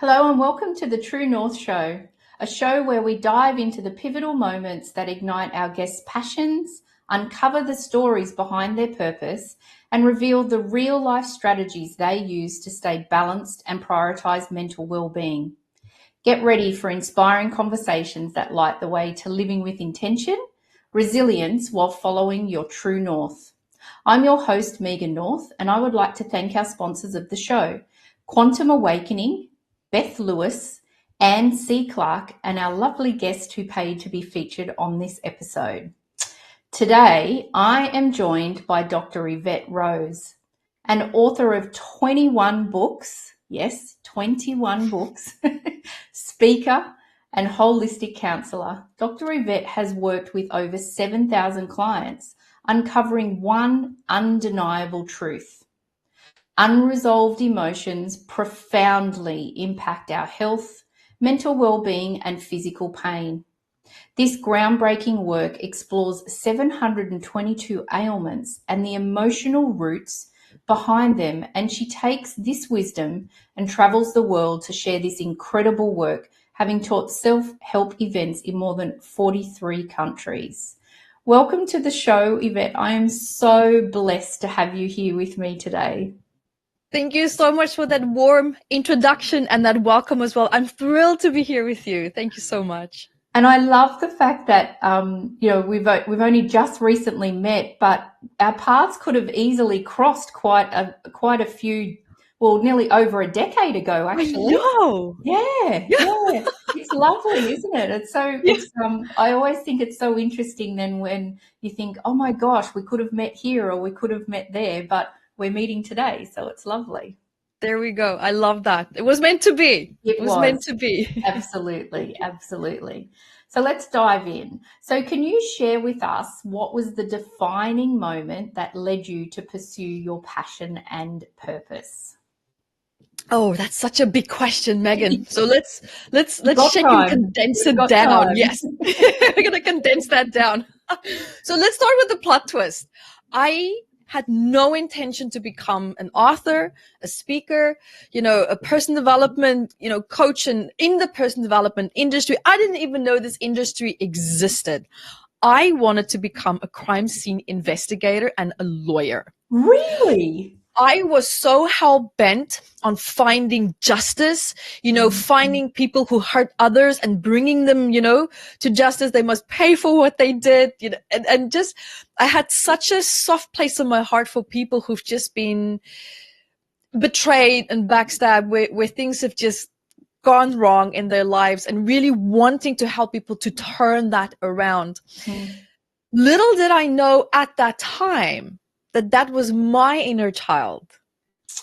Hello and welcome to the True North Show, a show where we dive into the pivotal moments that ignite our guests' passions, uncover the stories behind their purpose, and reveal the real-life strategies they use to stay balanced and prioritize mental well-being. Get ready for inspiring conversations that light the way to living with intention, resilience while following your true north. I'm your host, Megan North, and I would like to thank our sponsors of the show, Quantum Awakening, Beth Lewis, Anne C. Clark, and our lovely guest who paid to be featured on this episode. Today, I am joined by Dr. Evette Rose, an author of 21 books, yes, 21 books, speaker and holistic counsellor. Dr. Evette has worked with over 7,000 clients, uncovering one undeniable truth. Unresolved emotions profoundly impact our health, mental well-being, and physical pain. This groundbreaking work explores 722 ailments and the emotional roots behind them, and she takes this wisdom and travels the world to share this incredible work, having taught self-help events in more than 43 countries. Welcome to the show, Evette. I am so blessed to have you here with me today. Thank you so much for that warm introduction and that welcome as well. I'm thrilled to be here with you. Thank you so much. And I love the fact that, we've only just recently met, but our paths could have easily crossed quite a few, well, nearly over a decade ago, actually. I know. Yeah. It's lovely, isn't it? It's so, I always think it's so interesting then when you think, oh my gosh, we could have met here or we could have met there, but we're meeting today, so it's lovely. There we go. I love that. It was meant to be. It was meant to be. Absolutely. So let's dive in. So can you share with us what was the defining moment that led you to pursue your passion and purpose? Oh, that's such a big question, Megan. So let's check and condense it down. Time. Yes. We're going to condense that down. So let's start with the plot twist. I had no intention to become an author, a speaker, a person development, coach and in the person development industry. I didn't even know this industry existed. I wanted to become a crime scene investigator and a lawyer. Really? I was so hell-bent on finding justice, finding people who hurt others and bringing them, to justice. They must pay for what they did, and just, I had such a soft place in my heart for people who've just been betrayed and backstabbed, where things have just gone wrong in their lives, and really wanting to help people to turn that around. Little did I know at that time that was my inner child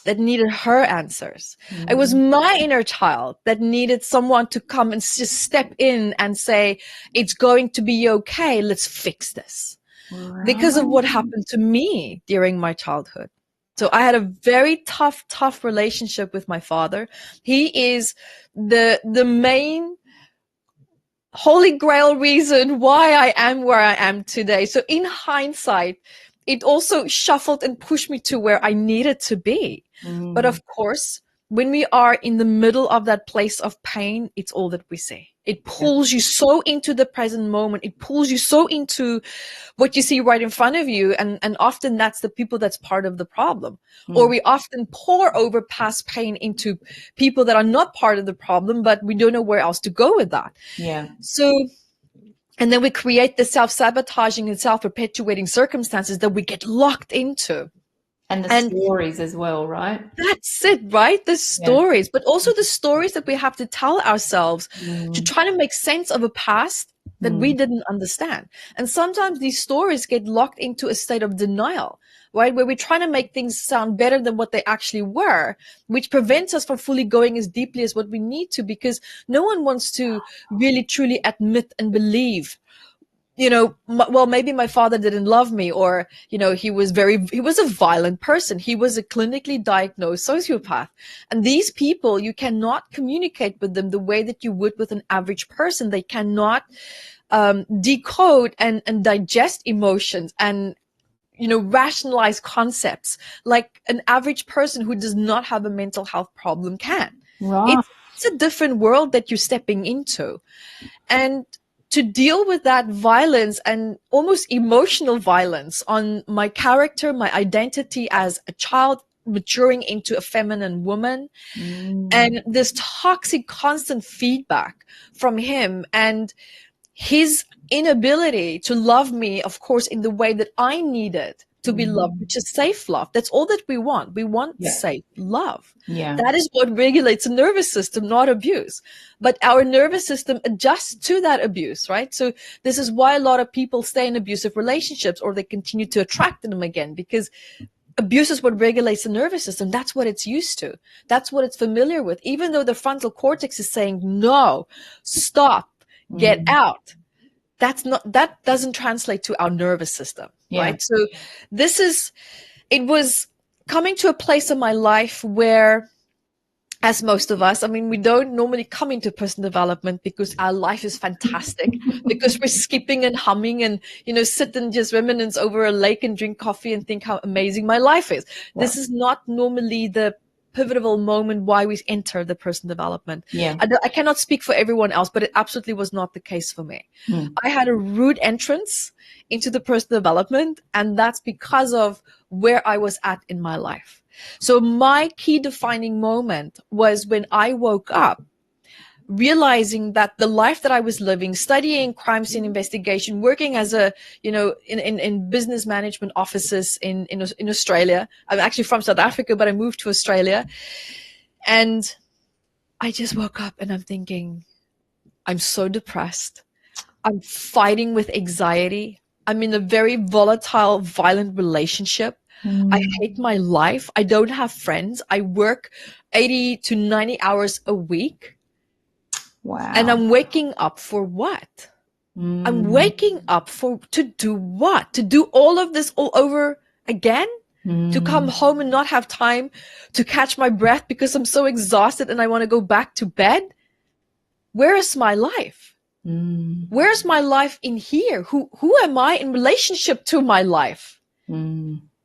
that needed her answers. It was my inner child that needed someone to come and just step in and say, it's going to be okay. Let's fix this. Wow. Because of what happened to me during my childhood. So I had a very tough relationship with my father. He is the main holy grail reason why I am where I am today. So in hindsight, it also shuffled and pushed me to where I needed to be. But of course, when we are in the middle of that place of pain, it's all that we see. It pulls you so into the present moment. It pulls you so into what you see right in front of you. And often that's the people that's part of the problem. Or we often pour over past pain into people that are not part of the problem, but we don't know where else to go with that. Yeah. And then we create the self-sabotaging and self-perpetuating circumstances that we get locked into. And the stories as well, right? That's it, right? The stories, but also the stories that we have to tell ourselves to try to make sense of a past that we didn't understand. And sometimes these stories get locked into a state of denial, right? Where we're trying to make things sound better than what they actually were, which prevents us from fully going as deeply as what we need to, because no one wants to really truly admit and believe, well, maybe my father didn't love me, or, he was a violent person. He was a clinically diagnosed sociopath. And these people, you cannot communicate with them the way that you would with an average person. They cannot decode and digest emotions and, rationalize concepts like an average person who does not have a mental health problem can. Right. it's a different world that you're stepping into. And to deal with that violence and almost emotional violence on my character, my identity as a child maturing into a feminine woman, and this toxic constant feedback from him and his inability to love me, of course, in the way that I needed to be loved, which is safe love. That's all that we want. We want safe love. Yeah. That is what regulates the nervous system, not abuse. But our nervous system adjusts to that abuse, right? So this is why a lot of people stay in abusive relationships, or they continue to attract them again, because abuse is what regulates the nervous system. That's what it's used to. That's what it's familiar with. Even though the frontal cortex is saying, no, stop, get out. That doesn't translate to our nervous system, right? So it was coming to a place in my life where, as most of us, I mean, we don't normally come into personal development because our life is fantastic, because we're skipping and humming and, sit and just reminisce over a lake and drink coffee and think how amazing my life is. Yeah. This is not normally the pivotal moment why we enter the personal development. Yeah. I cannot speak for everyone else, but it absolutely was not the case for me. I had a rude entrance into the personal development, and that's because of where I was at in my life. So my key defining moment was when I woke up, realizing that the life that I was living, studying crime scene investigation, working as a, in business management offices in Australia. I'm actually from South Africa, but I moved to Australia. And I just woke up and I'm thinking, I'm so depressed. I'm fighting with anxiety. I'm in a very volatile, violent relationship. I hate my life. I don't have friends. I work 80 to 90 hours a week. Wow. And I'm waking up for what? I'm waking up to do what? To do all of this all over again? To come home and not have time to catch my breath because I'm so exhausted and I want to go back to bed? Where is my life? Where's my life in here? Who am I in relationship to my life?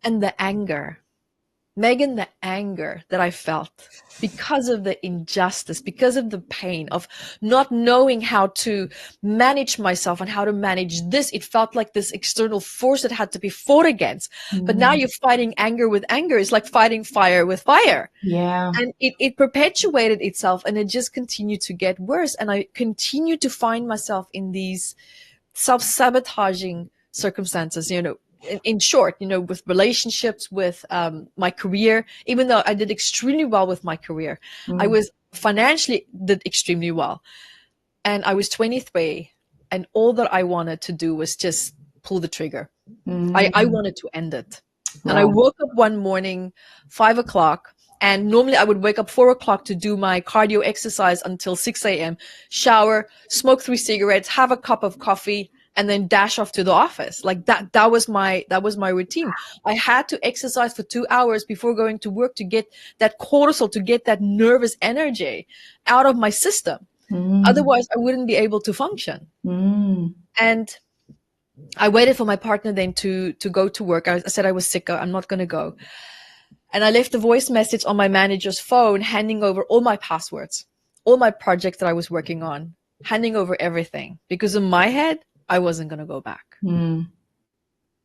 And the anger, Megan, the anger that I felt because of the injustice, because of the pain of not knowing how to manage myself and how to manage this. It felt like this external force that had to be fought against. But now you're fighting anger with anger. It's like fighting fire with fire. Yeah. And it perpetuated itself, and it just continued to get worse. And I continued to find myself in these self-sabotaging circumstances, in short, with relationships, with my career. Even though I did extremely well with my career, I was financially did extremely well. And I was 23, and all that I wanted to do was just pull the trigger. I wanted to end it. Wow. And I woke up one morning, 5 o'clock, and normally I would wake up 4 o'clock to do my cardio exercise until 6 a.m., shower, smoke 3 cigarettes, have a cup of coffee, and then dash off to the office. Like that was my routine. I had to exercise for 2 hours before going to work to get that cortisol, to get that nervous energy out of my system. Otherwise I wouldn't be able to function. And I waited for my partner then to go to work. I said I was sick. I'm not going to go. And I left a voice message on my manager's phone, handing over all my passwords, all my projects that I was working on, handing over everything, because in my head, I wasn't going to go back. And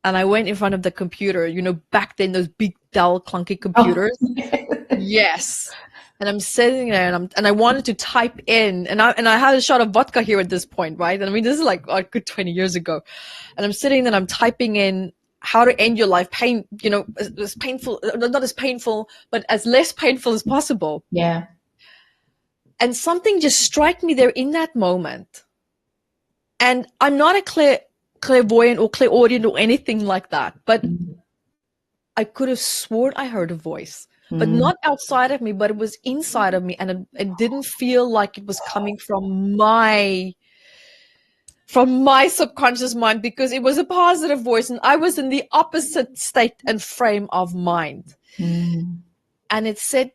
I went in front of the computer, back then, those big Dell clunky computers. Oh. Yes. And I'm sitting there and I wanted to type in, and I had a shot of vodka here at this point, right? And I mean, this is like a good 20 years ago. And I'm sitting there and I'm typing in how to end your life pain, as painful, not as painful, but as less painful as possible. Yeah. And something just struck me there in that moment. And I'm not a clairvoyant or clairaudient or anything like that, but I could have sworn I heard a voice, but not outside of me, but it was inside of me. And it didn't feel like it was coming from my subconscious mind, because it was a positive voice and I was in the opposite state and frame of mind. And it said,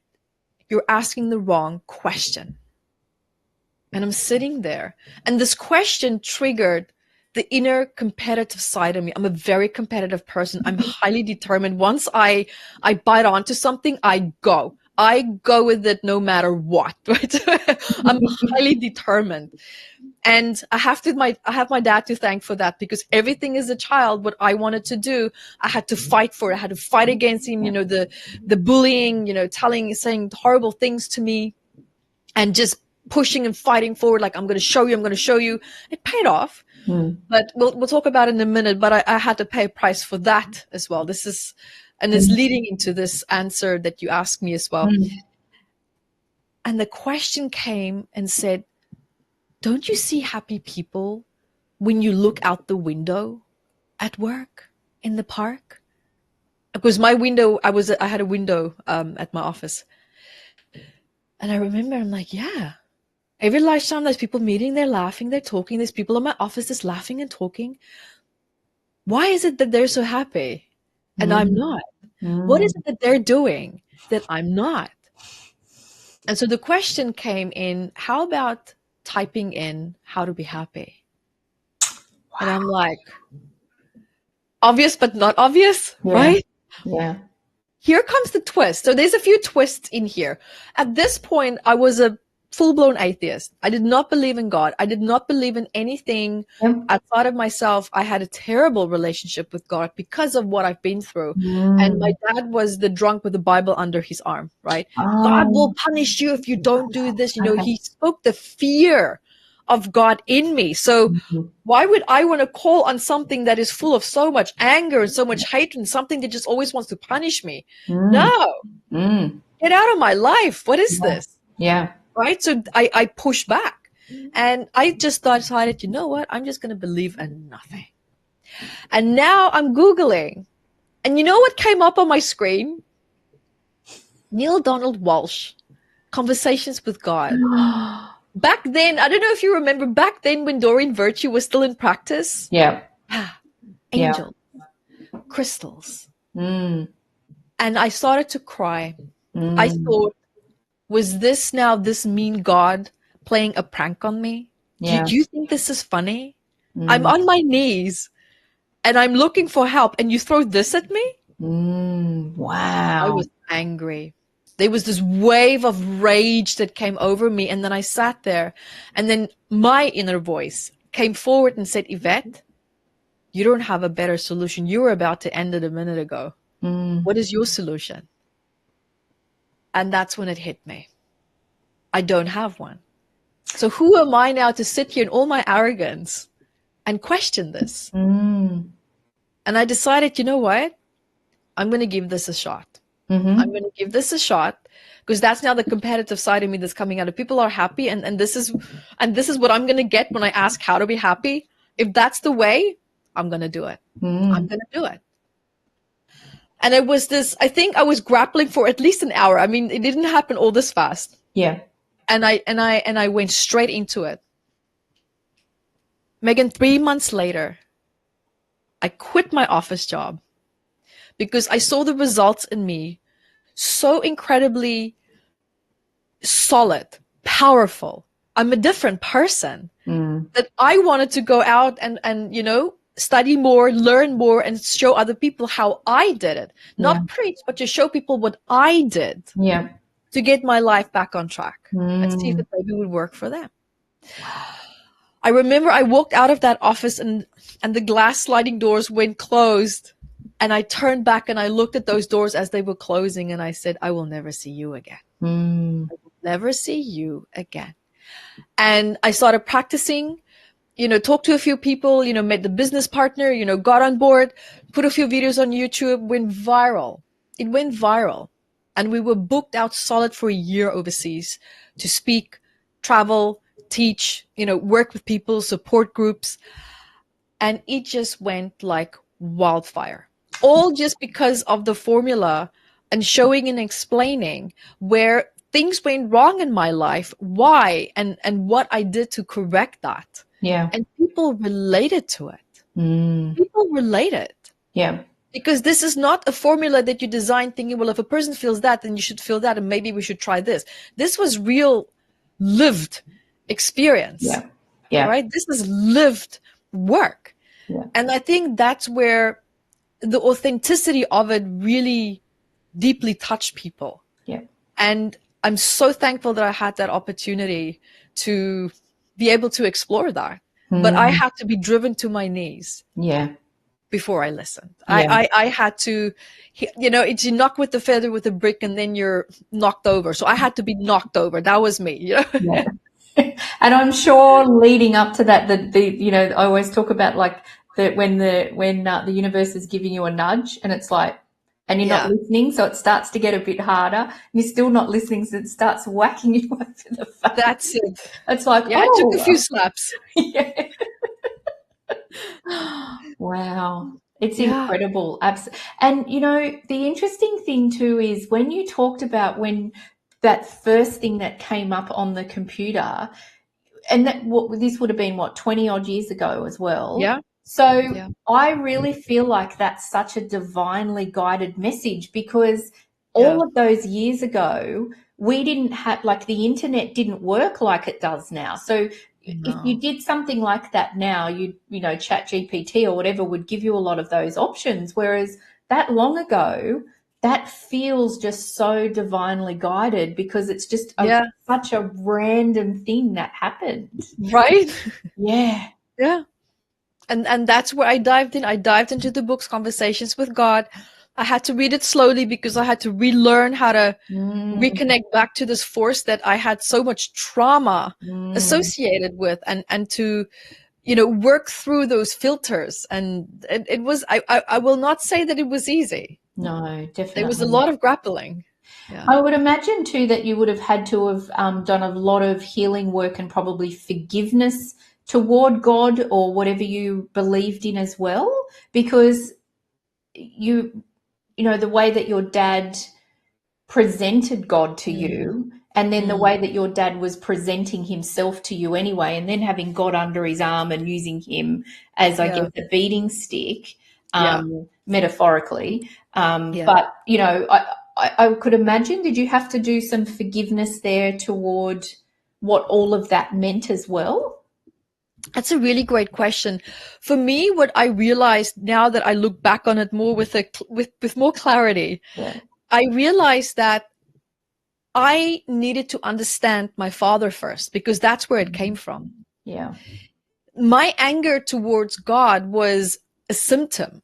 "You're asking the wrong question." And I'm sitting there, and this question triggered the inner competitive side of me. I'm a very competitive person. I'm highly determined. Once I bite onto something, I go. I go with it no matter what, right? I'm highly determined. And I have my dad to thank for that, because everything as a child, what I wanted to do, I had to fight for it. I had to fight against him, the bullying, saying horrible things to me, and just pushing and fighting forward. Like, I'm going to show you. It paid off. But we'll talk about it in a minute. But I had to pay a price for that as well. And it's leading into this answer that you asked me as well. And the question came and said, don't you see happy people when you look out the window at work in the park? Because my window, I had a window at my office. And I remember, I'm like, yeah. Every lunchtime, there's people meeting, they're laughing, they're talking. There's people in my office that's laughing and talking. Why is it that they're so happy and I'm not? What is it that they're doing that I'm not? And so the question came in, how about typing in how to be happy? Wow. And I'm like, obvious but not obvious, right? Yeah. Here comes the twist. So there's a few twists in here. At this point, I was a full-blown atheist. I did not believe in God. I did not believe in anything outside of myself. I had a terrible relationship with God because of what I've been through. And my dad was the drunk with the Bible under his arm, right? God will punish you if you don't do this. He spoke the fear of God in me. So why would I want to call on something that is full of so much anger and so much hatred, and something that just always wants to punish me? No. Get out of my life. What is this? Yeah. Right? So I pushed back, and I just decided, you know what? I'm just going to believe in nothing. And now I'm Googling, and you know what came up on my screen? Neil Donald Walsh, Conversations with God. Back then, I don't know if you remember, back then when Doreen Virtue was still in practice. Yeah. Angels, crystals. And I started to cry. I thought, was this now this mean God playing a prank on me? Yeah. Do you think this is funny? I'm on my knees and I'm looking for help, and you throw this at me? Wow. I was angry. There was this wave of rage that came over me, and then I sat there, and then my inner voice came forward and said, Evette, you don't have a better solution. You were about to end it a minute ago. What is your solution? And that's when it hit me. I don't have one. So who am I now to sit here in all my arrogance and question this? And I decided, you know what? I'm going to give this a shot. I'm going to give this a shot, because that's now the competitive side of me that's coming out. If people are happy, and this is what I'm going to get when I ask how to be happy. If that's the way, I'm going to do it. I'm going to do it. And it was this, I think I was grappling for at least an hour. I mean, it didn't happen all this fast. Yeah. And I went straight into it. Megan, 3 months later, I quit my office job because I saw the results in me so incredibly solid, powerful. I'm a different person that I wanted to go out and study more, learn more, and show other people how I did it. Not preach, but to show people what I did. Yeah. To get my life back on track and see if it maybe would work for them. I remember I walked out of that office and the glass sliding doors went closed, and I turned back and I looked at those doors as they were closing, and I said, I will never see you again. I will never see you again. And I started practicing, talked to a few people, met the business partner, got on board, put a few videos on YouTube, went viral. It went viral. And we were booked out solid for a year overseas to speak, travel, teach, work with people, support groups. And it just went like wildfire. All just because of the formula and showing and explaining where things went wrong in my life, why, and what I did to correct that. Yeah. And people related to it. People related. Yeah. Because this is not a formula that you design thinking, well, if a person feels that, then you should feel that, and maybe we should try this. This was real lived experience. Yeah. Yeah. Right? This is lived work. Yeah. And I think that's where the authenticity of it really deeply touched people. Yeah. And I'm so thankful that I had that opportunity to be able to explore that. But I had to be driven to my knees before I listened. I had to, it's you knock with the feather with a brick and then you're knocked over. So I had to be knocked over. That was me. Yeah. And I'm sure leading up to that, I always talk about like that when the universe is giving you a nudge and it's like, and you're not listening, so it starts to get a bit harder. And you're still not listening, so it starts whacking you over the face. That's it. It's like, I took a few slaps. Yeah. Wow. It's incredible. And, the interesting thing too is when you talked about when that first thing that came up on the computer, and this would have been 20 odd years ago as well. Yeah. So I really feel like that's such a divinely guided message, because all of those years ago, we didn't have, like, the internet didn't work like it does now. So if you did something like that now, Chat GPT or whatever would give you a lot of those options. Whereas that long ago, that feels just so divinely guided, because it's just such a random thing that happened. Right? Yeah. Yeah. And that's where I dived in. I dived into the book's Conversations with God. I had to read it slowly because I had to relearn how to reconnect back to this force that I had so much trauma associated with, and to, work through those filters. And it was, I will not say that it was easy. No, definitely. There was a lot of grappling. Yeah. I would imagine too that you would have had to have done a lot of healing work and probably forgiveness toward God or whatever you believed in as well, because the way that your dad presented God to you, and then the way that your dad was presenting himself to you anyway, and then having God under his arm and using him as, I guess, a beating stick, metaphorically. But, I could imagine, did you have to do some forgiveness there toward what all of that meant as well? That's a really great question. For me, what I realized now that I look back on it more with more clarity, I realized that I needed to understand my father first, because that's where it came from. Yeah. My anger towards God was a symptom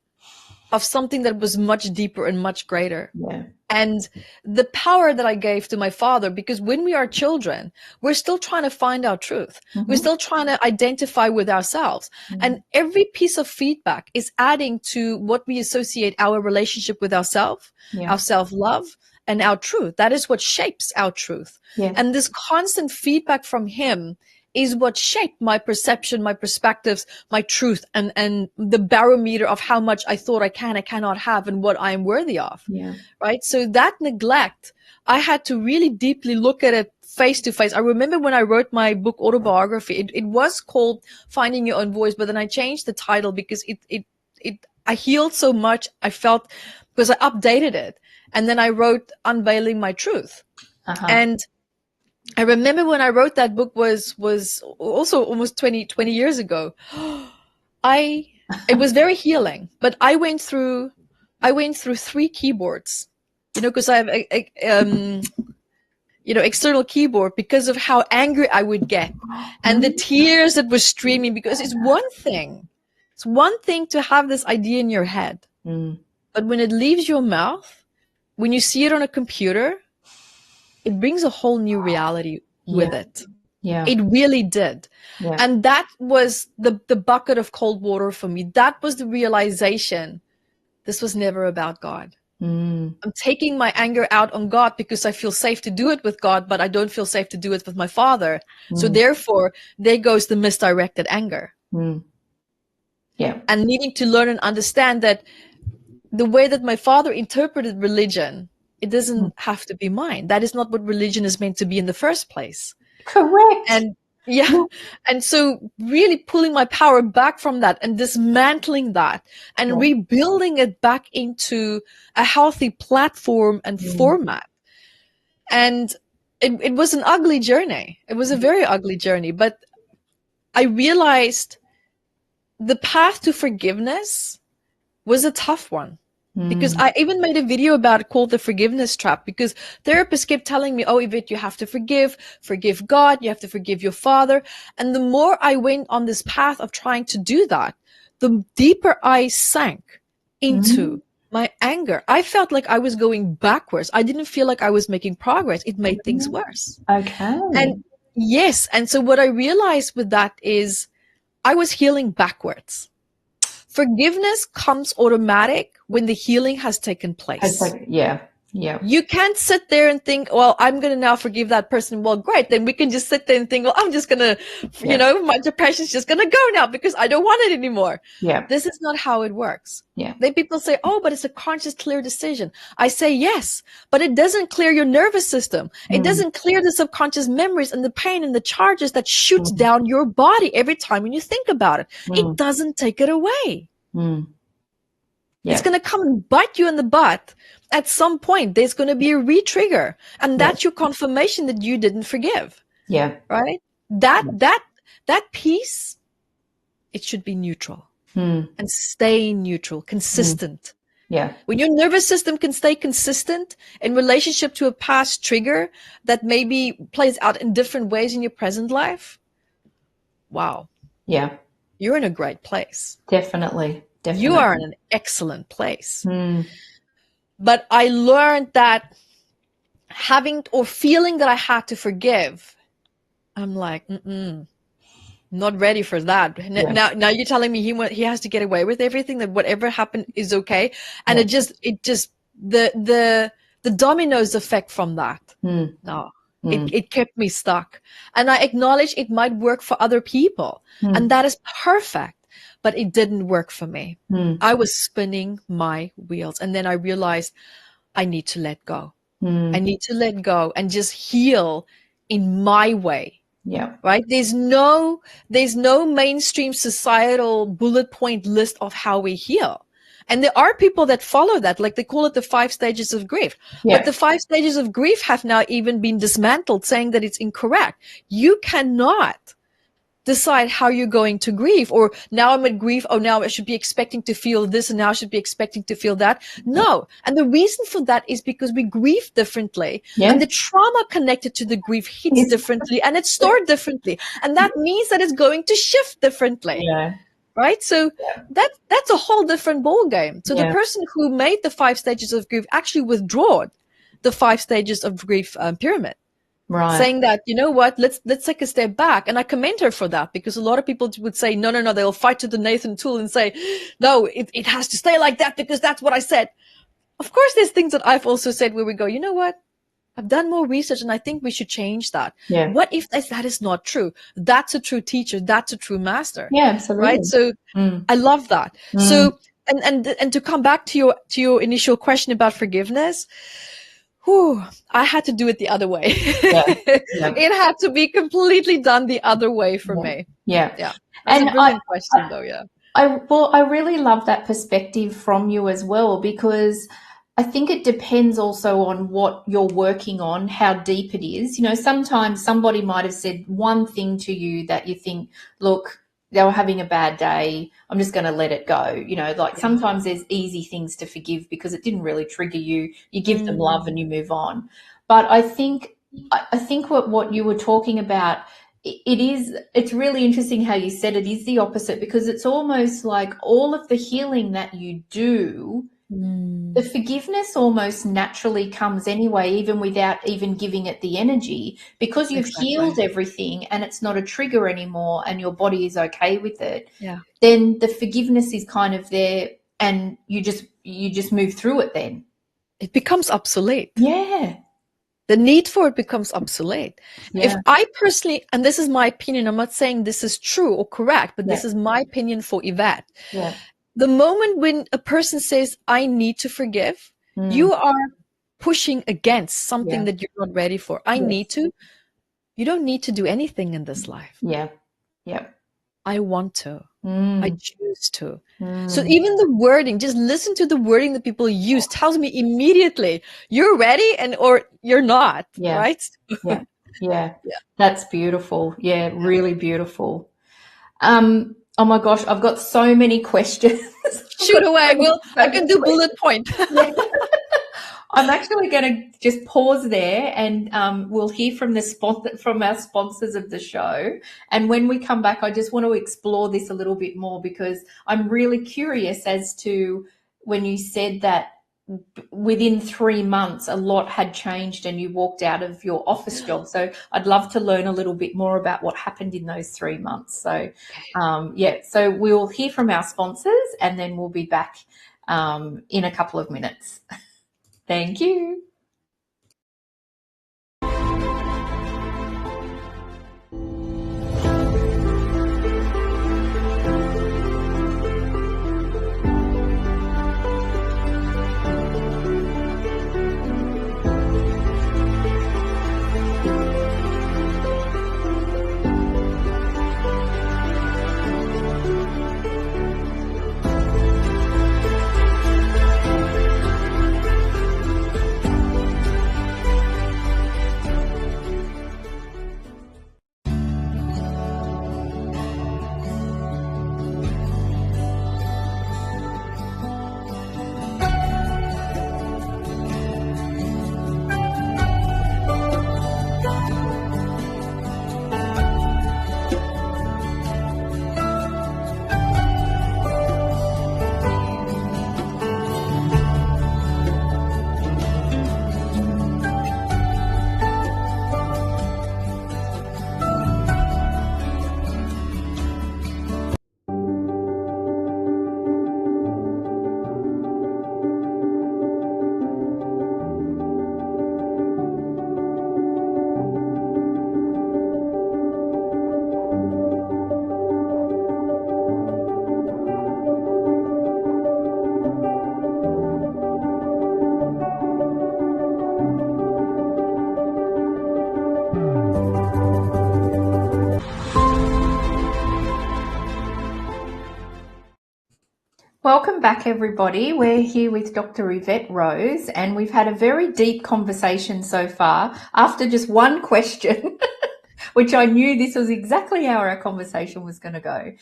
of something that was much deeper and much greater. Yeah. And the power that I gave to my father, because when we are children, we're still trying to find our truth. We're still trying to identify with ourselves. And every piece of feedback is adding to what we associate our relationship with ourselves, our self-love, and our truth. That is what shapes our truth. Yeah. And this constant feedback from him is what shaped my perception, my perspectives, my truth, and the barometer of how much I thought I cannot have, and what I am worthy of. Yeah. Right? So that neglect, I had to really deeply look at it face to face. I remember when I wrote my book autobiography, it was called Finding Your Own Voice, but then I changed the title because I healed so much. I felt, because I updated it, and then I wrote Unveiling My Truth. And I remember when I wrote that book was also almost 20 years ago. It was very healing, but I went through 3 keyboards, because I have external keyboard, because of how angry I would get and the tears that were streaming, because it's one thing to have this idea in your head, but when it leaves your mouth, when you see it on a computer, it brings a whole new reality with it. Yeah. It really did. Yeah. And that was the bucket of cold water for me. That was the realization. This was never about God. I'm taking my anger out on God because I feel safe to do it with God, but I don't feel safe to do it with my father. So therefore, there goes the misdirected anger. Yeah. And needing to learn and understand that the way that my father interpreted religion, it doesn't have to be mine. That is not what religion is meant to be in the first place. Correct. And and so really pulling my power back from that and dismantling that and rebuilding it back into a healthy platform and format. And it was an ugly journey. It was a very ugly journey, but I realized the path to forgiveness was a tough one. Because I even made a video about it called the forgiveness trap, because therapists kept telling me, oh, Evette, you have to forgive God, you have to forgive your father. And the more I went on this path of trying to do that, the deeper I sank into my anger. I felt like I was going backwards. I didn't feel like I was making progress. It made things worse. Okay. And yes. And so what I realized with that is I was healing backwards. Forgiveness comes automatic when the healing has taken place. Yeah. You can't sit there and think, well, I'm going to now forgive that person. Well, great. Then we can just sit there and think, well, I'm just going to, you know, my depression's just going to go now because I don't want it anymore. Yeah. This is not how it works. Yeah. Then people say, oh, but it's a conscious, clear decision. I say yes, but it doesn't clear your nervous system. It doesn't clear the subconscious memories and the pain and the charges that shoots down your body every time when you think about it. It doesn't take it away. Yeah. It's going to come and bite you in the butt. At some point, there's going to be a re-trigger. And that's your confirmation that you didn't forgive. Yeah. Right? That piece, it should be neutral. And stay neutral, consistent. Yeah. When your nervous system can stay consistent in relationship to a past trigger that maybe plays out in different ways in your present life, wow. Yeah. You're in a great place. Definitely. You are in an excellent place. But I learned that having or feeling that I had to forgive, I'm like, not ready for that. Now you're telling me he has to get away with everything, that whatever happened is okay. And it just the dominoes effect from that. No. It kept me stuck. And I acknowledge it might work for other people. And that is perfect. But it didn't work for me. I was spinning my wheels. And then I realized I need to let go. I need to let go and just heal in my way. Yeah. Right? There's no mainstream societal bullet point list of how we heal. And there are people that follow that, like they call it the 5 stages of grief. Yeah. But the 5 stages of grief have now even been dismantled, saying that it's incorrect. You cannot decide how you're going to grieve, or now I'm at grief, oh, now I should be expecting to feel this and now I should be expecting to feel that. No. And the reason for that is because we grieve differently, and the trauma connected to the grief hits differently, and it's stored differently. And that means that it's going to shift differently. Yeah. Right? So that's a whole different ball game. So the person who made the 5 stages of grief actually withdrew the 5 stages of grief pyramid. Right. Saying that, you know what, let's take a step back. And I commend her for that, because a lot of people would say, no, they'll fight to the Nathan tool and say, no, it has to stay like that because that's what I said. Of course, there's things that I've also said where we go, you know what, I've done more research and I think we should change that. Yeah. What if that is not true? That's a true teacher. That's a true master. Yeah, absolutely. Right. So I love that. So, and to come back to your initial question about forgiveness, I had to do it the other way. It had to be completely done the other way for me. Yeah. That's a brilliant question though. Yeah. I really love that perspective from you as well, because I think it depends also on what you're working on, how deep it is. You know, sometimes somebody might have said one thing to you that you think, look, they were having a bad day, I'm just going to let it go. You know, like sometimes there's easy things to forgive because it didn't really trigger you. You give them love and you move on. But I think what you were talking about, it's really interesting how you said it is the opposite, because it's almost like all of the healing that you do, the forgiveness almost naturally comes anyway, even without even giving it the energy, because you've healed everything and it's not a trigger anymore and your body is okay with it. Yeah. Then the forgiveness is kind of there and you just move through it then. It becomes obsolete. Yeah. The need for it becomes obsolete. Yeah. If I personally, and this is my opinion, I'm not saying this is true or correct, but this is my opinion for Evette. Yeah. The moment when a person says, I need to forgive, you are pushing against something that you're not ready for. I need to. You don't need to do anything in this life. Yeah. Yeah. I want to. I choose to. So even the wording, just listen to the wording that people use, tells me immediately you're ready or you're not. Yeah. Right? Yeah. That's beautiful. Yeah, really beautiful. Oh my gosh, I've got so many questions. Shoot away. Well, I can do bullet point. Yeah. I'm actually going to just pause there, and we'll hear from from our sponsors of the show. And when we come back, I just want to explore this a little bit more, because I'm really curious as to when you said that within 3 months a lot had changed and you walked out of your office job. So I'd love to learn a little bit more about what happened in those 3 months. So so we'll hear from our sponsors, and then we'll be back in a couple of minutes. Thank you. Welcome back, everybody. We're here with Dr. Evette Rose, and we've had a very deep conversation so far after just one question, which I knew this was exactly how our conversation was going to go.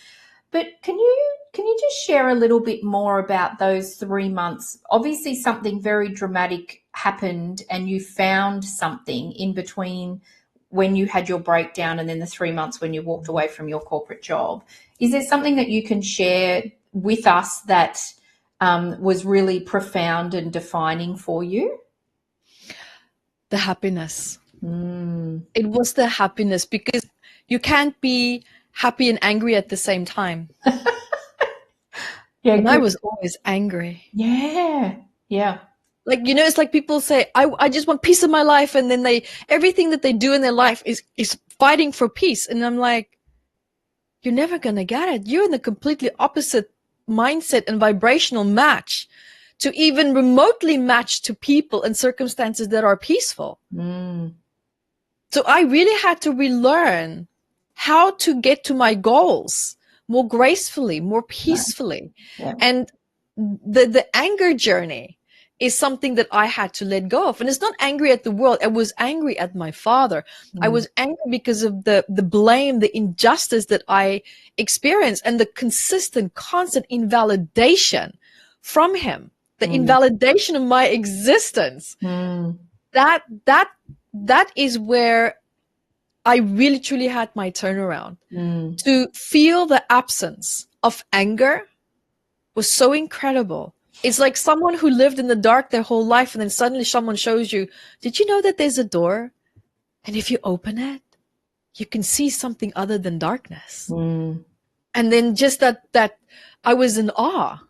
But can you just share a little bit more about those 3 months? Obviously, something very dramatic happened, and you found something in between when you had your breakdown and then the 3 months when you walked away from your corporate job. Is there something that you can share with us that was really profound and defining for you? The happiness. It was the happiness, because you can't be happy and angry at the same time. And I was always angry. Yeah. Like, it's like people say, I just want peace in my life. And then everything that they do in their life is fighting for peace. And I'm like, you're never going to get it. You're in the completely opposite mindset and vibrational match to even remotely match to people and circumstances that are peaceful. So I really had to relearn how to get to my goals more gracefully, more peacefully. Yeah. And the anger journey is something that I had to let go of. And it's not angry at the world. I was angry at my father. I was angry because of the blame, the injustice that I experienced, and the consistent, constant invalidation from him, the invalidation of my existence. That is where I really, truly had my turnaround. To feel the absence of anger was so incredible. It's like someone who lived in the dark their whole life, and then suddenly someone shows you, did you know that there's a door? And if you open it, you can see something other than darkness. And then just that I was in awe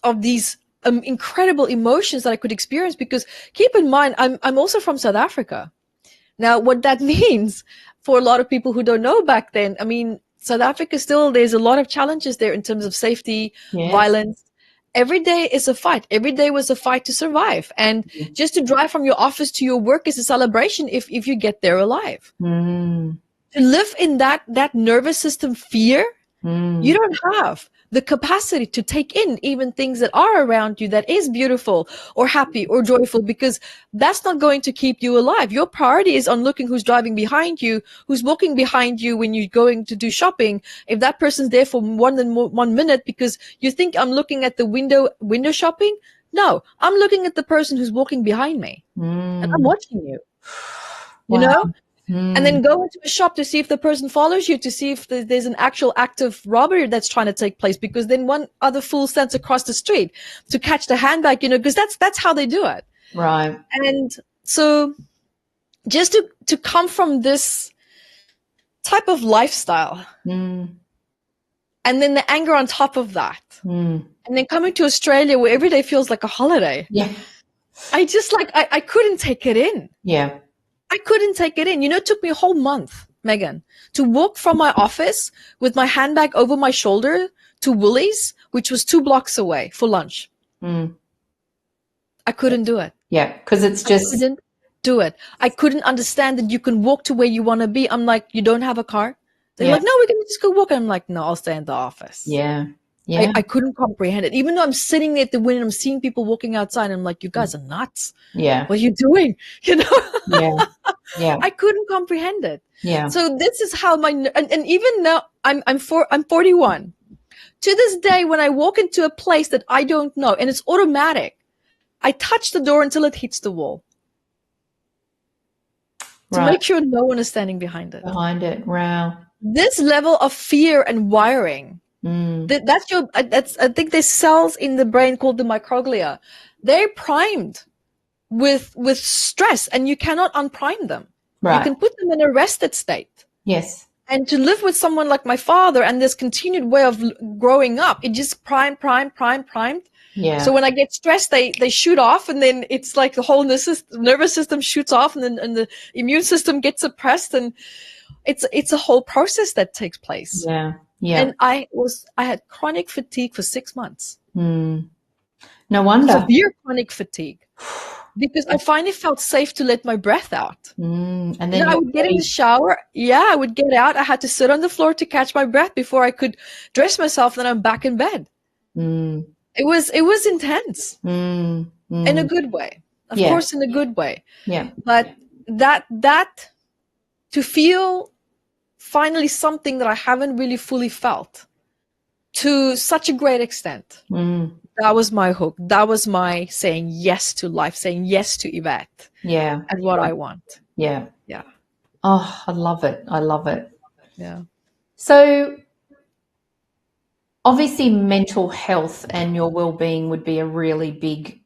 of these incredible emotions that I could experience, because keep in mind, I'm also from South Africa. Now, what that means for a lot of people who don't know back then, I mean, South Africa still, there's a lot of challenges there in terms of safety, violence. Every day is a fight. Every day was a fight to survive. And just to drive from your office to your work is a celebration if you get there alive. To live in that nervous system fear, you don't have. the capacity to take in even things that are around you that is beautiful or happy or joyful, because that's not going to keep you alive. Your priority is on looking who's driving behind you, who's walking behind you when you're going to do shopping. If that person's there for more than 1 minute because you think I'm looking at the window shopping, no, I'm looking at the person who's walking behind me, and I'm watching you, you Wow. know? And then go into a shop to see if the person follows you, to see if there's an actual act of robbery that's trying to take place, because then one other fool stands across the street to catch the handbag, because that's how they do it. Right. And so just to come from this type of lifestyle, and then the anger on top of that, and then coming to Australia where every day feels like a holiday. Yeah. I just I couldn't take it in. Yeah. I couldn't take it in. It took me a whole month, Megan, to walk from my office with my handbag over my shoulder to Woolies, which was 2 blocks away, for lunch. I couldn't do it. Yeah, because it's just... I couldn't do it. I couldn't understand that you can walk to where you want to be. I'm like, you don't have a car? They're like, no, we're going to just go walk. I'm like, no, I'll stay in the office. Yeah. Yeah. I couldn't comprehend it. Even though I'm sitting there at the window, I'm seeing people walking outside. I'm like, you guys are nuts. Yeah. What are you doing? Yeah. Yeah. I couldn't comprehend it. Yeah. So this is how and even now I'm 41. To this day, when I walk into a place that I don't know, and it's automatic, I touch the door until it hits the wall. To make sure no one is standing behind it. Wow. This level of fear and wiring, I think there's cells in the brain called the microglia. They're primed with stress, and you cannot unprime them. Right. You can put them in a rested state. Yes. And to live with someone like my father and this continued way of growing up, it just primed. Yeah. So when I get stressed, they shoot off, and then it's like the whole nervous system shoots off, and the immune system gets suppressed, and it's a whole process that takes place. Yeah. Yeah. And I had chronic fatigue for 6 months. No wonder. Severe chronic fatigue. Because I finally felt safe to let my breath out. And then I would get in the shower. Yeah, I would get out. I had to sit on the floor to catch my breath before I could dress myself. Then I'm back in bed. It was intense in a good way. Of course, in a good way. Yeah. But that to feel finally something that I haven't really fully felt to such a great extent. That was my hook. That was my saying yes to life, saying yes to Evette. Yeah. And what I want. Yeah. Yeah. Oh, I love it. Yeah. So obviously mental health and your well-being would be a really big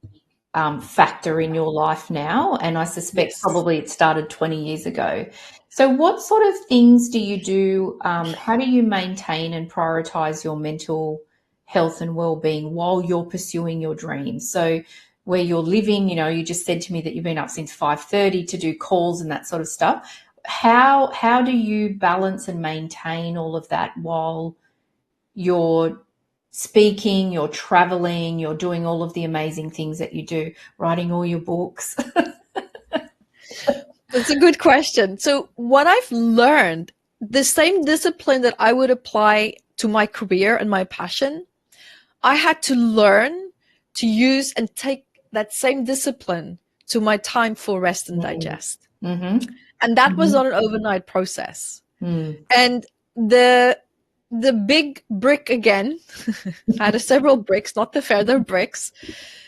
factor in your life now. And I suspect probably it started 20 years ago. So what sort of things do you do? How do you maintain and prioritize your mental health and well-being while you're pursuing your dreams? So where you're living, you just said to me that you've been up since 5:30 to do calls and that sort of stuff. How do you balance and maintain all of that while you're speaking, you're traveling, you're doing all of the amazing things that you do, writing all your books? That's a good question. So what I've learned, the same discipline that I would apply to my career and my passion, I had to learn to use and take that same discipline to my time for rest and digest. And that was not an overnight process. And the big brick again, I had several bricks, not the feather bricks.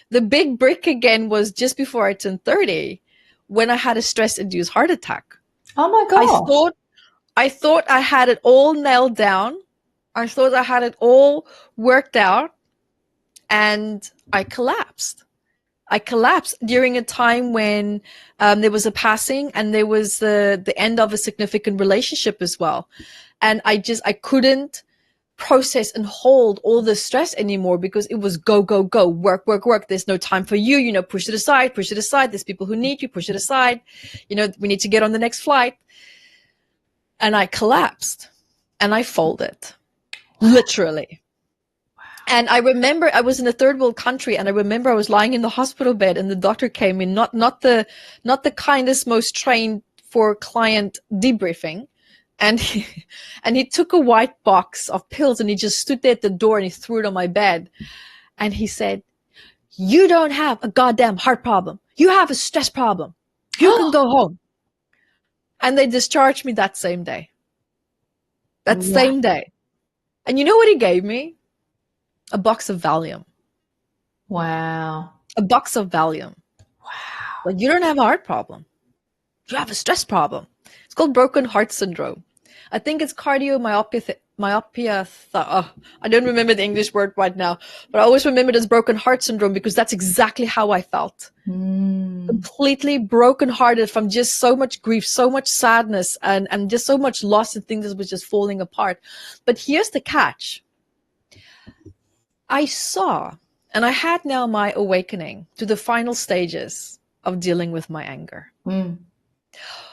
The big brick again was just before I turned 30, when I had a stress-induced heart attack. Oh my God. I thought I had it all nailed down. I thought I had it all worked out, and I collapsed. I collapsed during a time when there was a passing, and there was the end of a significant relationship as well. And I couldn't process and hold all the stress anymore, because it was go, go, go, work, work, work. There's no time for you, push it aside. There's people who need you, push it aside. We need to get on the next flight. And I collapsed and I folded, literally. And I remember I was in a third world country, and I remember I was lying in the hospital bed, and the doctor came in, not the kindest, most trained for client debriefing. And he took a white box of pills and he just stood there at the door and he threw it on my bed. And he said, "You don't have a goddamn heart problem. You have a stress problem. You can go home." And they discharged me that same day. That same day. And you know what he gave me? A box of Valium. Wow. A box of Valium. Wow. But you don't have a heart problem. You have a stress problem. It's called broken heart syndrome. I think it's cardiomyopathy. I don't remember the English word right now, but I always remember it as broken heart syndrome because that's exactly how I felt. Completely brokenhearted from just so much grief, so much sadness, and just so much loss and things that was just falling apart. But here's the catch. I saw, and I had now my awakening to the final stages of dealing with my anger.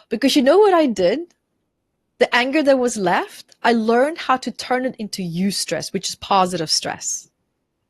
Because you know what I did? The anger that was left, I learned how to turn it into eustress, which is positive stress.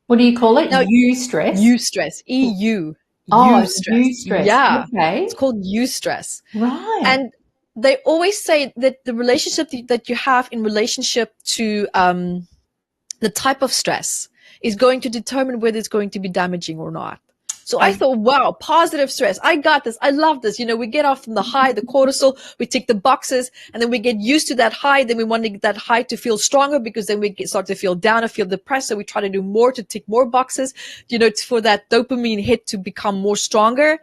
What do you call it? Now, eustress? Eustress. EU. Oh, eustress. eustress. Yeah. Okay. It's called eustress. Right. And they always say that the relationship that you have in relationship to the type of stress is going to determine whether it's going to be damaging or not. So I thought, wow, positive stress. I got this. I love this. You know, we get off from the high, the cortisol, we tick the boxes, and then we get used to that high. Then we want to get that high to feel stronger because then we start to feel down and feel depressed. So we try to do more to tick more boxes, you know, for that dopamine hit to become more stronger.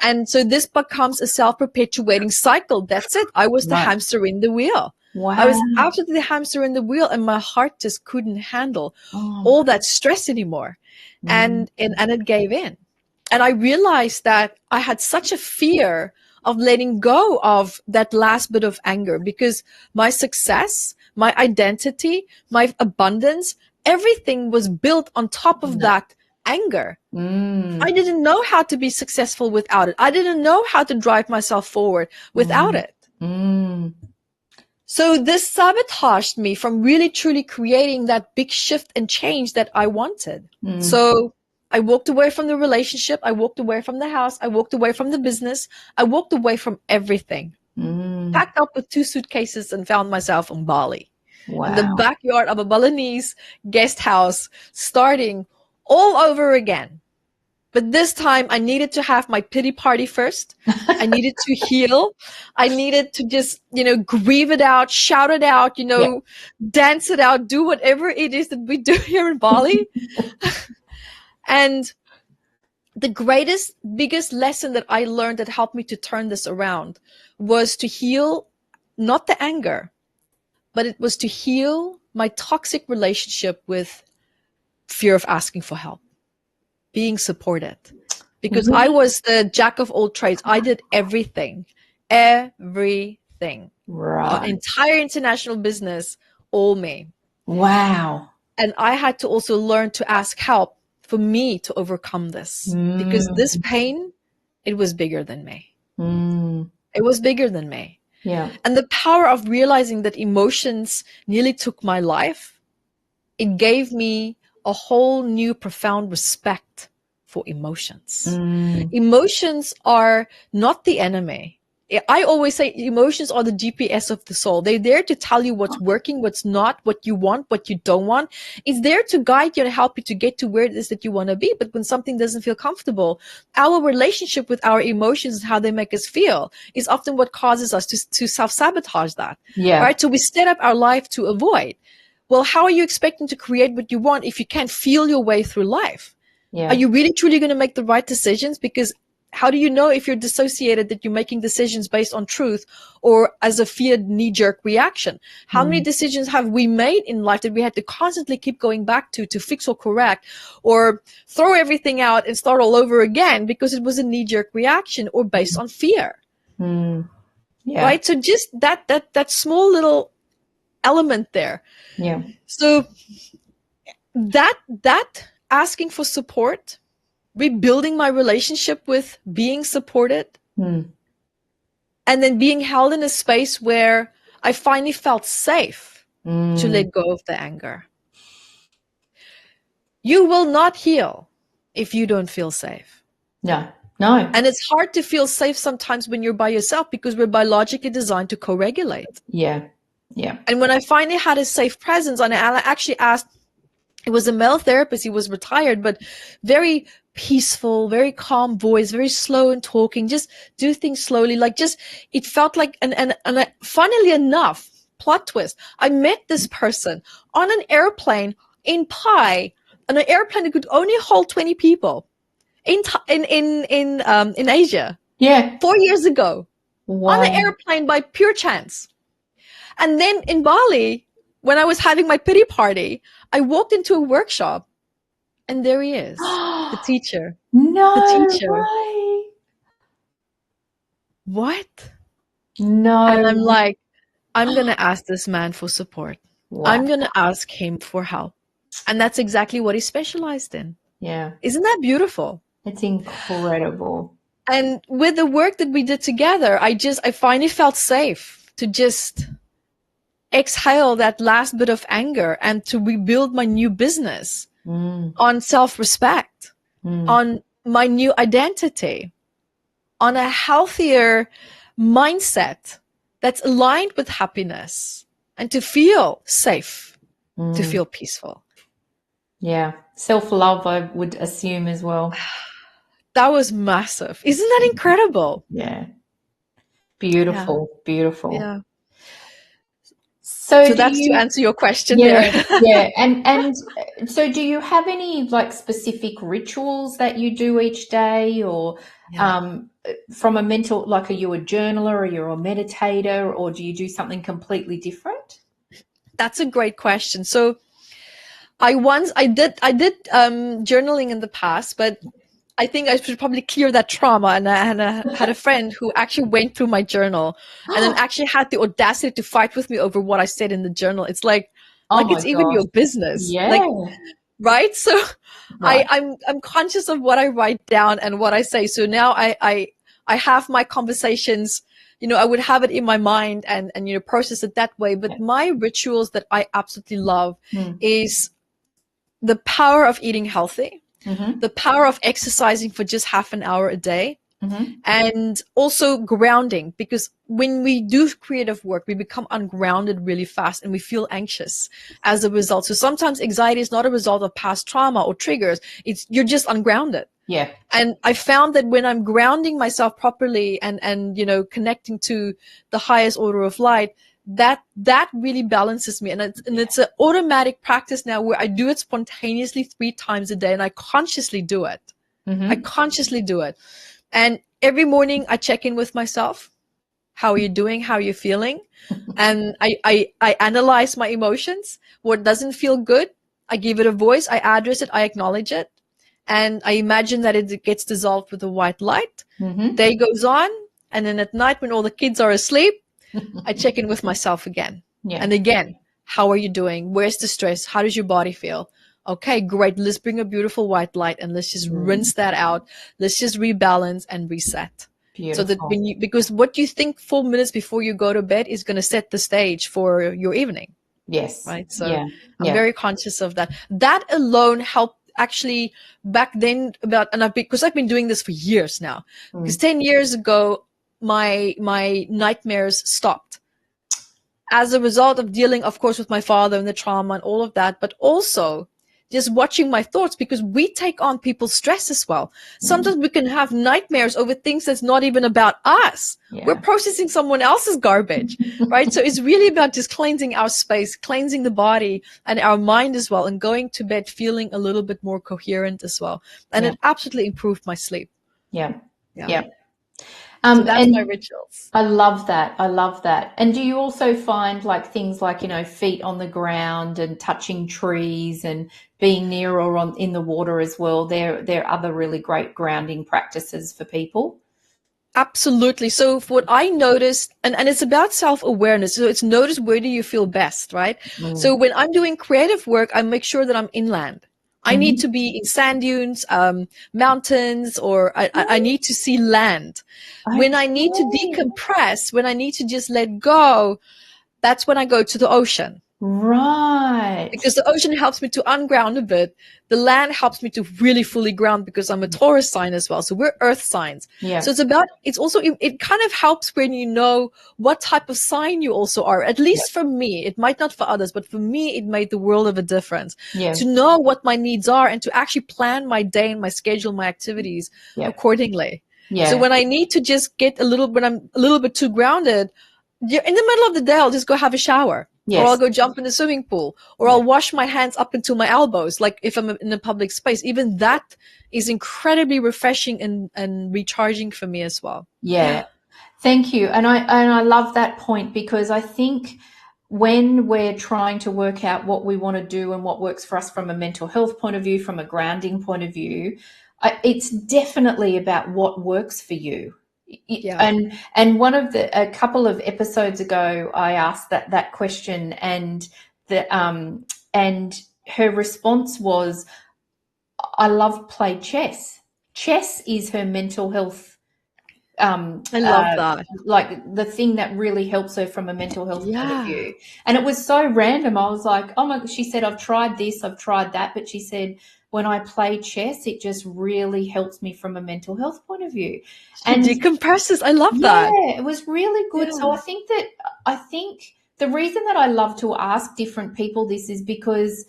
And so this becomes a self-perpetuating cycle. That's it. I was the hamster in the wheel. Wow. I was absolutely the hamster in the wheel, and my heart just couldn't handle all that stress anymore. And it gave in. And I realized that I had such a fear of letting go of that last bit of anger because my success, my identity, my abundance, everything was built on top of that anger. I didn't know how to be successful without it. I didn't know how to drive myself forward without it. So this sabotaged me from really truly creating that big shift and change that I wanted. So I walked away from the relationship. I walked away from the house. I walked away from the business. I walked away from everything. Packed up with 2 suitcases and found myself in Bali. In the backyard of a Balinese guest house, starting all over again. But this time I needed to have my pity party first. I needed to heal. I needed to just, you know, grieve it out, shout it out, you know, dance it out, do whatever it is that we do here in Bali. And the greatest, biggest lesson that I learned that helped me to turn this around was to heal, not the anger, but it was to heal my toxic relationship with fear of asking for help, being supported. Because I was the jack of all trades. I did everything. Right. Entire international business, all me. Wow. And I had to also learn to ask help for me to overcome this. Because this pain, it was bigger than me. It was bigger than me. Yeah. And the power of realizing that emotions nearly took my life, it gave me a whole new profound respect for emotions. Emotions are not the enemy. I always say emotions are the GPS of the soul. They're there to tell you what's working, what's not, what you want, what you don't want. It's there to guide you and help you to get to where it is that you want to be. But when something doesn't feel comfortable, our relationship with our emotions and how they make us feel is often what causes us to self-sabotage that. Yeah. Right? So we set up our life to avoid. Well, how are you expecting to create what you want if you can't feel your way through life? Yeah. Are you really truly going to make the right decisions? Because how do you know if you're dissociated that you're making decisions based on truth or as a feared knee-jerk reaction? How many decisions have we made in life that we had to constantly keep going back to fix or correct or throw everything out and start all over again because it was a knee-jerk reaction or based on fear? Yeah. Right? So just that small little element there. Yeah. So that asking for support, rebuilding my relationship with being supported, and then being held in a space where I finally felt safe to let go of the anger. You will not heal if you don't feel safe. No. And it's hard to feel safe sometimes when you're by yourself because we're biologically designed to co-regulate. Yeah. Yeah. And when I finally had a safe presence, and I actually asked, it was a male therapist, he was retired, but very peaceful, very calm voice, very slow in talking, just do things slowly. Like just, it felt like, and funnily enough, plot twist, I met this person on an airplane in Pi, on an airplane that could only hold 20 people in Asia. Yeah. 4 years ago. On an Wow. airplane by pure chance. And then in Bali, when I was having my pity party, I walked into a workshop and there he is, the teacher. The No teacher. way. What? And I'm No. like, I'm going to ask this man for support. Wow. I'm going to ask him for help. And that's exactly what he specialized in. Yeah. Isn't that beautiful? It's incredible. And with the work that we did together, I finally felt safe to just exhale that last bit of anger and to rebuild my new business on self-respect, on my new identity, on a healthier mindset that's aligned with happiness, and to feel safe, to feel peaceful. Yeah. Self-love, I would assume as well. That was massive. Isn't that incredible? Yeah. Beautiful. Yeah. Beautiful. Yeah. So that's to answer your question yeah, there. yeah. And so do you have any like specific rituals that you do each day, or from a mental, like, are you a journaler, or you're a meditator, or do you do something completely different? That's a great question. So I did journaling in the past, but I think I should probably clear that trauma. And I had a friend who actually went through my journal and then actually had the audacity to fight with me over what I said in the journal. It's like Oh my it's even gosh. your business. Yeah. Like, right? So Right. I'm conscious of what I write down and what I say. So now I have my conversations, I would have it in my mind and process it that way. But my rituals that I absolutely love is the power of eating healthy, the power of exercising for just half an hour a day, and also grounding, because when we do creative work, we become ungrounded really fast and we feel anxious as a result. So sometimes anxiety is not a result of past trauma or triggers. You're just ungrounded. Yeah. And I found that when I'm grounding myself properly and connecting to the highest order of light, that really balances me. And it's an automatic practice now where I do it spontaneously 3 times a day, and I consciously do it. I consciously do it. And every morning I check in with myself. How are you doing? How are you feeling? And I analyze my emotions. What doesn't feel good, I give it a voice. I address it. I acknowledge it. And I imagine that it gets dissolved with a white light. Day goes on. And then at night, when all the kids are asleep, I check in with myself again. And again, how are you doing? Where's the stress? How does your body feel? Okay, great. Let's bring a beautiful white light and let's just rinse that out. Let's just rebalance and reset. Beautiful. So that because what you think 4 minutes before you go to bed is going to set the stage for your evening. Yes. Right. So I'm very conscious of that. That alone helped actually back then because I've been doing this for years now. Because 10 years ago, my nightmares stopped as a result of dealing, of course, with my father and the trauma and all of that, but also just watching my thoughts, because we take on people's stress as well. Sometimes we can have nightmares over things that's not even about us. We're processing someone else's garbage, right? So it's really about just cleansing our space, cleansing the body and our mind as well, and going to bed feeling a little bit more coherent as well. And it absolutely improved my sleep. Yeah. So that's my rituals. I love that. I love that. And do you also find like things like, feet on the ground and touching trees and being near or in the water as well? They're other really great grounding practices for people. Absolutely. So what I noticed, and it's about self-awareness. So it's notice, where do you feel best, right? So when I'm doing creative work, I make sure that I'm inland. I need to be in sand dunes, mountains, or I need to see land. When I need to decompress, when I need to just let go, that's when I go to the ocean. Right. Because the ocean helps me to unground a bit. The land helps me to really fully ground because I'm a Taurus sign as well. So we're earth signs. Yeah. So it kind of helps when you know what type of sign you also are. At least for me, it might not for others, but for me, it made the world of a difference. Yeah. To know what my needs are and to actually plan my day and my schedule, my activities accordingly. Yeah. So when I need to just when I'm a little bit too grounded, in the middle of the day, I'll just go have a shower. Yes. Or I'll go jump in the swimming pool, or I'll wash my hands up into my elbows. Like if I'm in a public space, even that is incredibly refreshing and recharging for me as well. Yeah. Thank you. And I love that point, because I think when we're trying to work out what we want to do and what works for us from a mental health point of view, from a grounding point of view, it's definitely about what works for you. Yeah. And a couple of episodes ago, I asked that question, and her response was, I love play chess. Chess is her mental health. I love that. Like the thing that really helps her from a mental health point of view. And it was so random. I was like, oh my, she said, I've tried this, I've tried that. But she said, when I play chess, it just really helps me from a mental health point of view. And decompresses. I love that. Yeah, it was really good. Yeah. So I think the reason that I love to ask different people this is because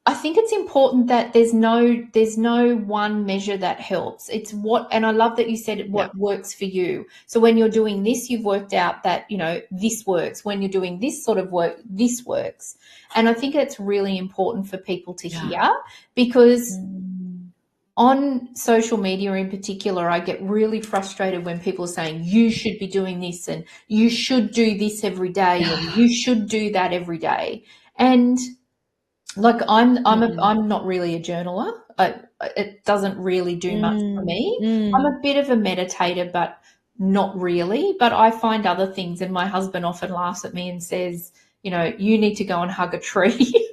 I think it's important that there's no one measure that helps. It's and I love that you said what works for you. So when you're doing this, you've worked out that, this works. When you're doing this sort of work, this works. And I think it's really important for people to hear, because on social media in particular, I get really frustrated when people are saying, you should be doing this and you should do this every day and you should do that every day. And like I'm not really a journaler. It doesn't really do much for me. I'm a bit of a meditator, but not really. But I find other things, and my husband often laughs at me and says, you need to go and hug a tree.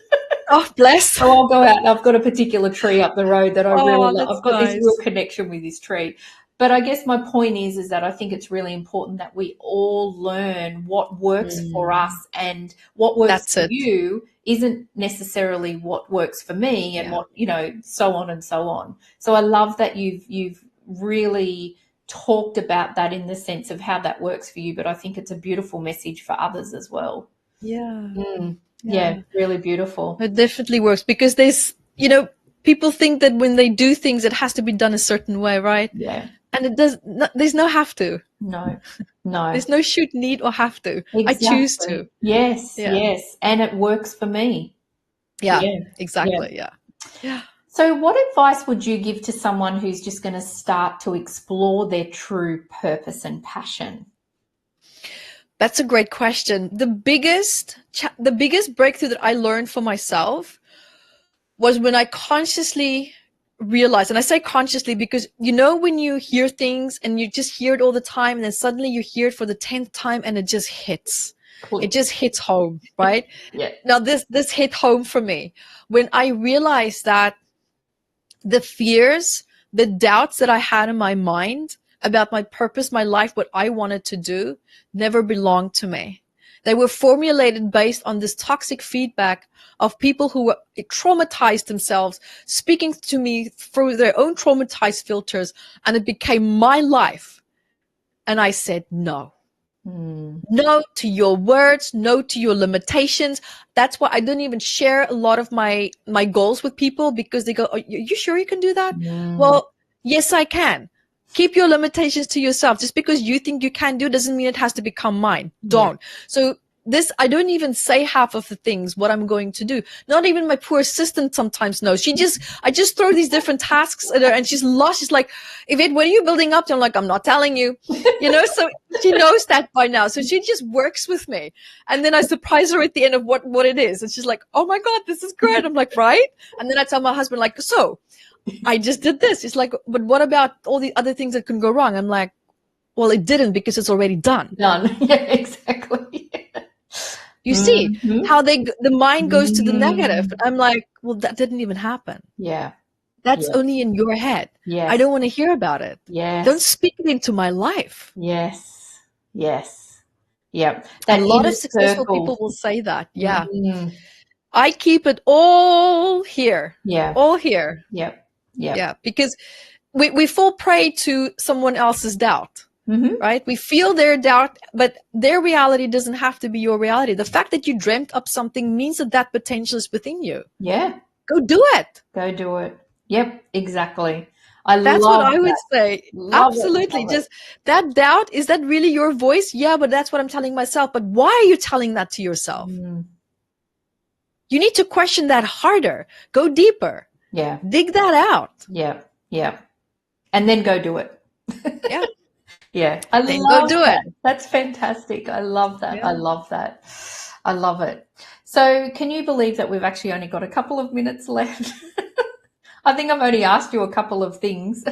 Oh, bless. So I'll go out and I've got a particular tree up the road that I really love. I've got this real connection with this tree. But I guess my point is that I think it's really important that we all learn what works for us, and what works for you isn't necessarily what works for me, and what, so on and so on. So I love that you've really talked about that in the sense of how that works for you, but I think it's a beautiful message for others as well. Yeah, really beautiful. It definitely works, because there's, people think that when they do things, it has to be done a certain way, right? Yeah. And there's no have to. No. There's no should, need, or have to. Exactly. I choose to. Yes. And it works for me. Yeah. Exactly. Yeah. So what advice would you give to someone who's just going to start to explore their true purpose and passion? That's a great question. The biggest breakthrough that I learned for myself was when I consciously realized, and I say consciously because, when you hear things and you just hear it all the time, and then suddenly you hear it for the 10th time and it just hits. Cool. It just hits home, right? Now this hit home for me when I realized that the fears, the doubts that I had in my mind about my purpose, my life, what I wanted to do, never belonged to me. They were formulated based on this toxic feedback of people who were traumatized themselves, speaking to me through their own traumatized filters, and it became my life. And I said, no. No to your words, no to your limitations. That's why I didn't even share a lot of my goals with people, because they go, are you sure you can do that? Well, yes, I can. Keep your limitations to yourself. Just because you think you can do doesn't mean it has to become mine. Don't. So I don't even say half of the things what I'm going to do. Not even my poor assistant sometimes knows. I just throw these different tasks at her and she's lost. She's like, Evette, what are you building up to? I'm like, I'm not telling you, so she knows that by now. So she just works with me. And then I surprise her at the end of what it is. And she's like, oh my God, this is great. I'm like, right. And then I tell my husband, like, so I just did this. It's like, but what about all the other things that can go wrong? I'm like, well, it didn't, because it's already done. Yeah, exactly. You see how the mind goes to the negative. I'm like, well, that didn't even happen. Yeah. That's only in your head. Yes. I don't want to hear about it. Yes. Don't speak it into my life. Yes. Yep. A That lot inner of successful circle. people will say that. Yeah. Mm, I keep it all here. yeah. All here. Yep. Yep. Yeah. Because we fall prey to someone else's doubt. Mm-hmm. Right? We feel their doubt, but their reality doesn't have to be your reality. The fact that you dreamt up something means that that potential is within you. Yeah. Go do it. Go do it. Yep. Exactly. I That's what love I would that. say. Love it. Absolutely. Love it. Just that doubt, is that really your voice? Yeah, but that's what I'm telling myself. But why are you telling that to yourself? Mm, You need to question that harder. Go deeper. yeah. Dig that out. Yeah. Yeah. And then go do it. Yeah. Yeah. I Then go love do it. that. That's fantastic. I love that. Yeah. I love that. I love it. So can you believe that we've actually only got a couple of minutes left? I think I've only asked you a couple of things.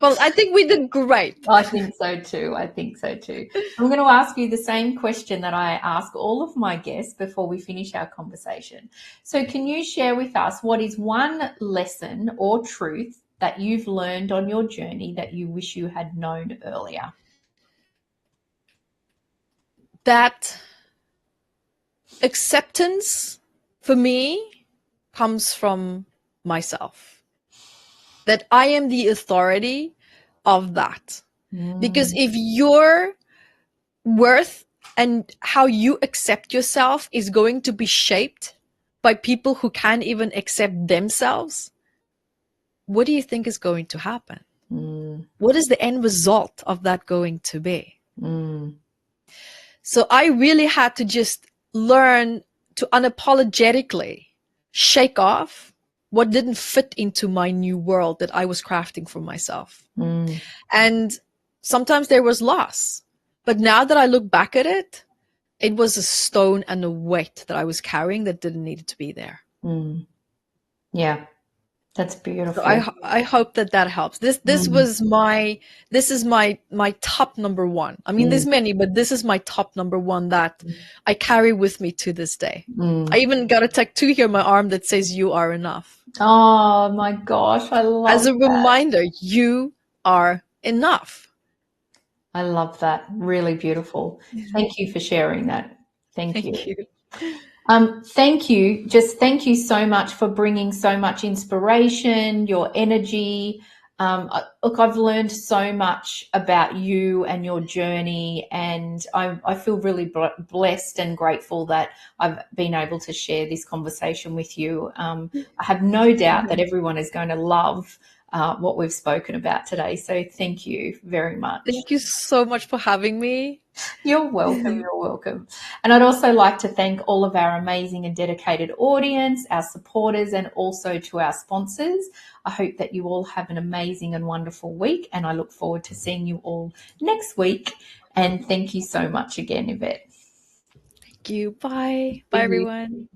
Well, I think we did great. I think so too. I think so too. I'm going to ask you the same question that I ask all of my guests before we finish our conversation. So can you share with us what is one lesson or truth that you've learned on your journey that you wish you had known earlier? That acceptance for me comes from myself. That I am the authority of that. Because if your worth and how you accept yourself is going to be shaped by people who can't even accept themselves, what do you think is going to happen? What is the end result of that going to be? So I really had to just learn to unapologetically shake off what didn't fit into my new world that I was crafting for myself. And sometimes there was loss. But now that I look back at it, it was a stone and a weight that I was carrying that didn't need to be there. Yeah, that's beautiful. So I hope that helps. This is my top number one. I mean, there's many, but this is my top number one that I carry with me to this day. I even got a tattoo here on my arm that says "You are enough." Oh my gosh, I love as a that. reminder, you are enough. I love that. Really beautiful. Thank you for sharing that. Thank you. Thank you. Just thank you so much for bringing so much inspiration, your energy. Look, I've learned so much about you and your journey, and I feel really blessed and grateful that I've been able to share this conversation with you. I have no doubt that everyone is going to love what we've spoken about today. So thank you very much. Thank you so much for having me. You're welcome. You're welcome. And I'd also like to thank all of our amazing and dedicated audience, our supporters, and also to our sponsors. I hope that you all have an amazing and wonderful week, and I look forward to seeing you all next week. And thank you so much again, Evette. Thank you. Bye. Bye, everyone.